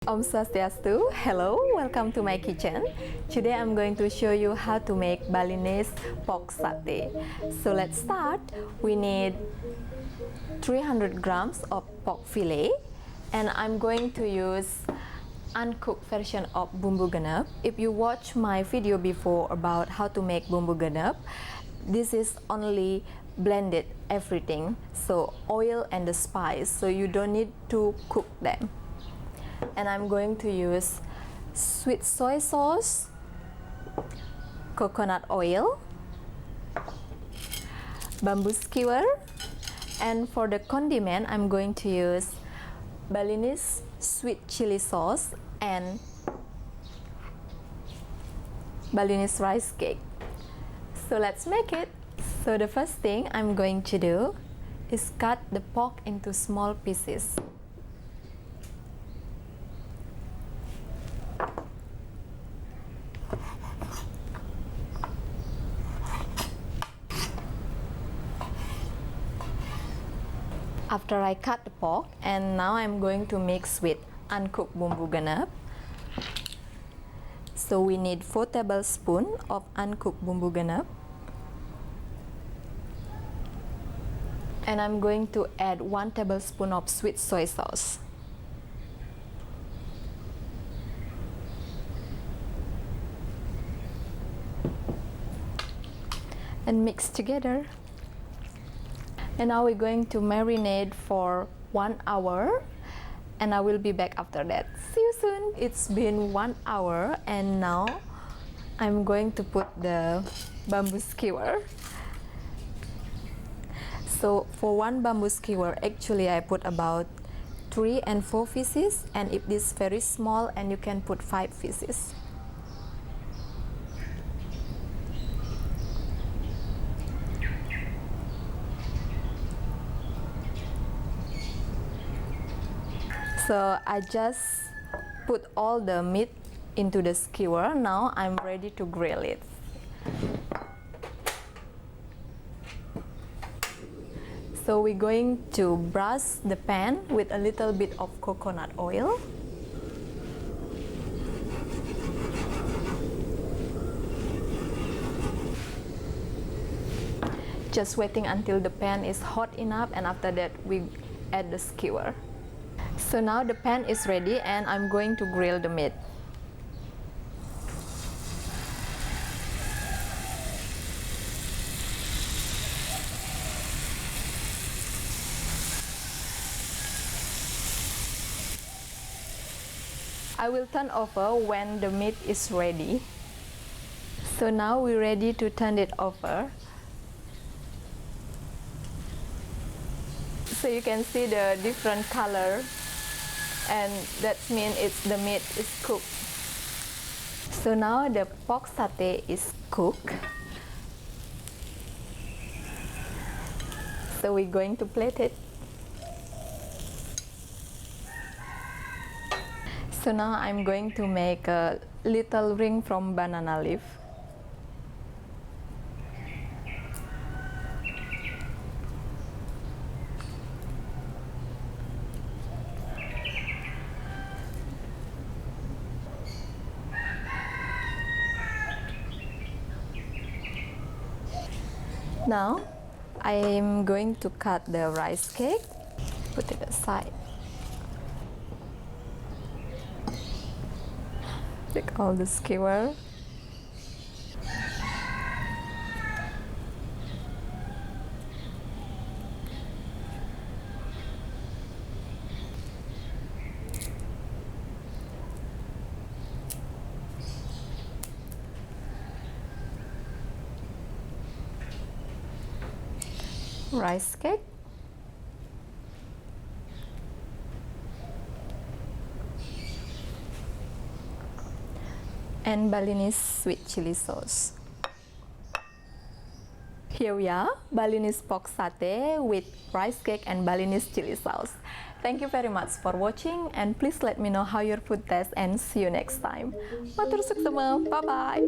Om Swastiastu. Hello, welcome to my kitchen. Today I'm going to show you how to make Balinese pork satay. So let's start. We need 300 grams of pork fillet, and I'm going to use uncooked version of bumbu genep. If you watch my video before about how to make bumbu genep, this is only blended everything, so oil and the spice, so you don't need to cook them. And I'm going to use sweet soy sauce, coconut oil, bamboo skewer, and for the condiment I'm going to use Balinese sweet chili sauce and Balinese rice cake. So let's make it. So the first thing I'm going to do is cut the pork into small pieces. After I cut the pork, and now I'm going to mix with uncooked bumbu genep. So we need 4 tablespoons of uncooked bumbu genep. And I'm going to add 1 tablespoon of sweet soy sauce. And mix together. And now we're going to marinate for 1 hour, and I will be back after that. See you soon. It's been 1 hour, and now I'm going to put the bamboo skewer. So for 1 bamboo skewer, actually I put about 3 and 4 pieces, and if this is very small, and you can put 5 pieces. So I just put all the meat into the skewer. Now I'm ready to grill it. So we're going to brush the pan with a little bit of coconut oil. Just waiting until the pan is hot enough, and after that we add the skewer. So now the pan is ready, and I'm going to grill the meat. I will turn over when the meat is ready. So now we're ready to turn it over. So you can see the different color, and that means the meat is cooked. So now the pork satay is cooked. So we're going to plate it. So now I'm going to make a little ring from banana leaf. Now I'm going to cut the rice cake, put it aside. Take all the skewer. Rice cake. And Balinese sweet chili sauce. Here we are, Balinese pork satay with rice cake and Balinese chili sauce. Thank you very much for watching, and please let me know how your food tastes, and see you next time. Matur suksema, bye bye.